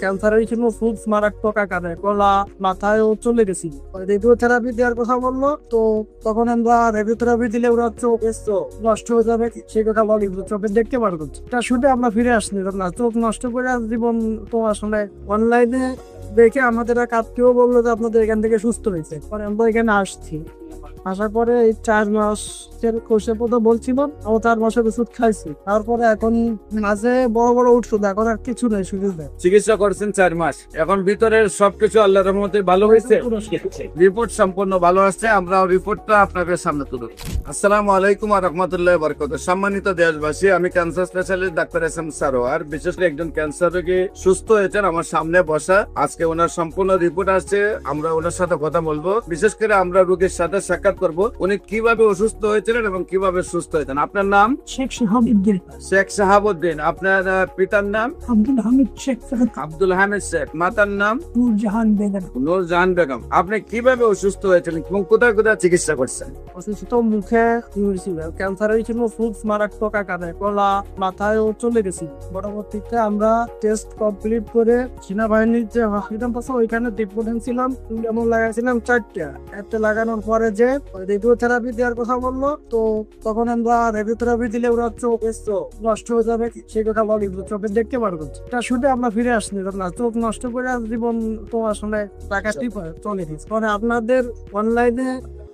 ক্যান্সারের জন্য খুব মারাত্মক আকারে গলা মাথায়ও চলে গেছি। রেডিওথেরাপি দেওয়ার কথা বললো, তো তখন আমরা রেডিওথেরাপি দিলে ওরা চোখ নষ্ট হয়ে যাবে সেই কথা বলি, চোখে দেখতে পারবো এটা শুধু আমরা ফিরে আসনি না, চোখ নষ্ট করে জীবন তো আসলে অনলাইনে দেখে আমাদের এক আত্মীয় বললো যে আপনাদের এখান থেকে সুস্থ হয়েছে, পরে আমরা এখানে আসছি। আসার পরে এই 4 মাসের কোর্সের কথা বলছিল, ও 4 মাসের ওষুধ খাইছি, তারপরে এখন মাঝে বড় বড় ওষুধ, এখন আর কিছু নেই, শুধু চিকিৎসা করছেন 4 মাস, এখন ভিতরের সবকিছু আল্লাহর রহমতে ভালো হয়েছে, রিপোর্ট সম্পূর্ণ ভালো আসছে। আমরা রিপোর্টটা আপনাদের সামনে তুলব। আসসালামু আলাইকুম ওয়া রাহমাতুল্লাহি ওয়া বারাকাতুহু। সম্মানিত দেশবাসী, আমি ক্যান্সার স্পেশালিস্ট ডাক্তার এস এম সারোয়ার। বিশেষ করে একজন ক্যান্সার রোগী সুস্থ হয়েছেন আমার সামনে বসা, আজকে ওনার সম্পূর্ণ রিপোর্ট আসছে, আমরা ওনার সাথে কথা বলবো। বিশেষ করে আমরা রোগীর সাথে সাক্ষাৎ করব, উনি কিভাবে অসুস্থ হয়েছিলেন এবং কিভাবে সুস্থ হয়েছেন। আপনার নাম? শেখ শাহাবুদ্দিন। শেখ শাহাবুদ্দিন। আপনার পিতার নাম? আব্দুল হামিদ শেখ। আব্দুল হামিদ শেখ। মাতার নাম? নূরজাহান বেগম। নূরজাহান বেগম। আপনি কিভাবে অসুস্থ হয়েছিলেন এবং কোথায় কোথায় চিকিৎসা করছেন? অসুস্থ মুখে হয়েছিল, ক্যান্সারের জন্য খুব মারাত্মক আকারে গলা মাথায়ও চলে গেছি। পরবর্তীতে আমরা টেস্ট কমপ্লিট করে সেনাবাহিনীর যে হসপিটাল আছে ওইখানে ট্রিটমেন্ট ছিলাম, যেমন লাগাইছিলাম 4টা। একটা লাগানোর পরে যে রেডিওথেরাপি দেওয়ার কথা বললো, তো তখন আমরা রেডিওথেরাপি দিলে ওরা চোখ নষ্ট হয়ে যাবে সেই কথা বলি, চোখে দেখতে পারবো এটা শুধু আমরা ফিরে আসনি না, চোখ নষ্ট করে জীবন তো আসলে টাকাটি চলে গেছে। পরে আপনাদের অনলাইনে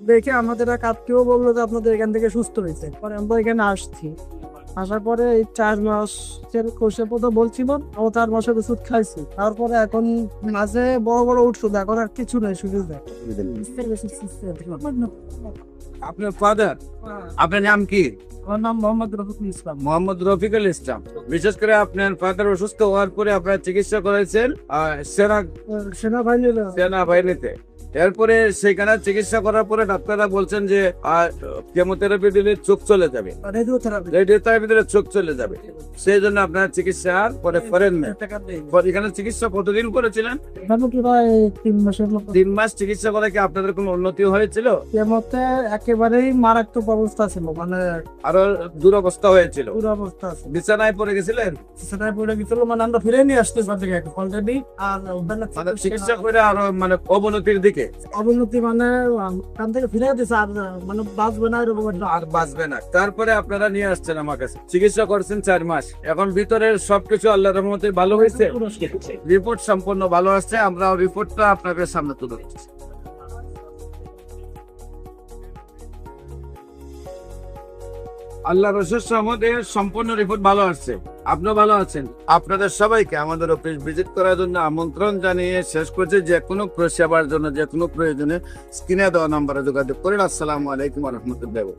দেখে আমাদের এক আত্মীয় বললো যে আপনাদের এখান থেকে সুস্থ হয়েছে, পরে আমরা এখানে আসছি। আসার পরে এই 4 মাসের কোর্সের কথা বলছিল, ও 4 মাসের ওষুধ খাইছি, তারপরে এখন মাঝে বড় বড় ওষুধ, এখন আর কিছু নেই, শুধু আপনার ফাদার? আপনার নাম কি? আমার নাম মোহাম্মদ রফিকুল ইসলাম। মোহাম্মদ রফিকুল ইসলাম। বিশেষ করে আপনার ফাদার অসুস্থ হওয়ার পরে আপনার চিকিৎসা করেছেন সেনাবাহিনীতে। এরপরে সেখানে চিকিৎসা করার পরে ডাক্তাররা বলছেন যে কেমোথেরাপি দিলে চোখ চলে যাবে, রেডিওথেরাপি দিলে চোখ চলে যাবে, সেই জন্য আপনার চিকিৎসা আর পরে করেন না। এখানে চিকিৎসা কতদিন করেছিলেন? 3 মাস চিকিৎসা করে কি আপনাদের কোনো উন্নতি হয়েছিল? কেমোতে একেবারেই মারাত্মক অবস্থা ছিল, মানে আরো দুরবস্থা হয়েছিল, দুরবস্থা আছে, বিছানায় পড়ে গেছিলেন? বিছানায় পড়ে গেছিল, মানে আমরা ফিরে নিয়ে আসতে পারছি অলরেডি। আর মানে চিকিৎসা করে আরো মানে অবনতির দিকে, অবনতি মানে ওখান থেকে ফিরে যেতেছে, আর মানে বাঁচবে না এরকম একটা। আর বাঁচবে না। তারপরে আপনারা নিয়ে আসছেন আমার কাছে, চিকিৎসা করছেন 4 মাস, এখন ভিতরের সবকিছু আল্লাহর রহমতে ভালো হয়েছে, রিপোর্ট সম্পূর্ণ ভালো আসছে। আমরা রিপোর্টটা আপনাদের সামনে তুলে দিচ্ছি। আল্লাহর অশেষ রহমতে সম্পূর্ণ রিপোর্ট ভালো আসছে, আপনিও ভালো আছেন। আপনাদের সবাইকে আমাদের অফিস ভিজিট করার জন্য আমন্ত্রণ জানিয়ে শেষ করছি। যে কোনো পরিষেবার জন্য, যে কোনো প্রয়োজনে স্ক্রিনে দেওয়া নম্বরে যোগাযোগ করেন। আসসালামু আলাইকুম ওয়া রাহমাতুল্লাহি।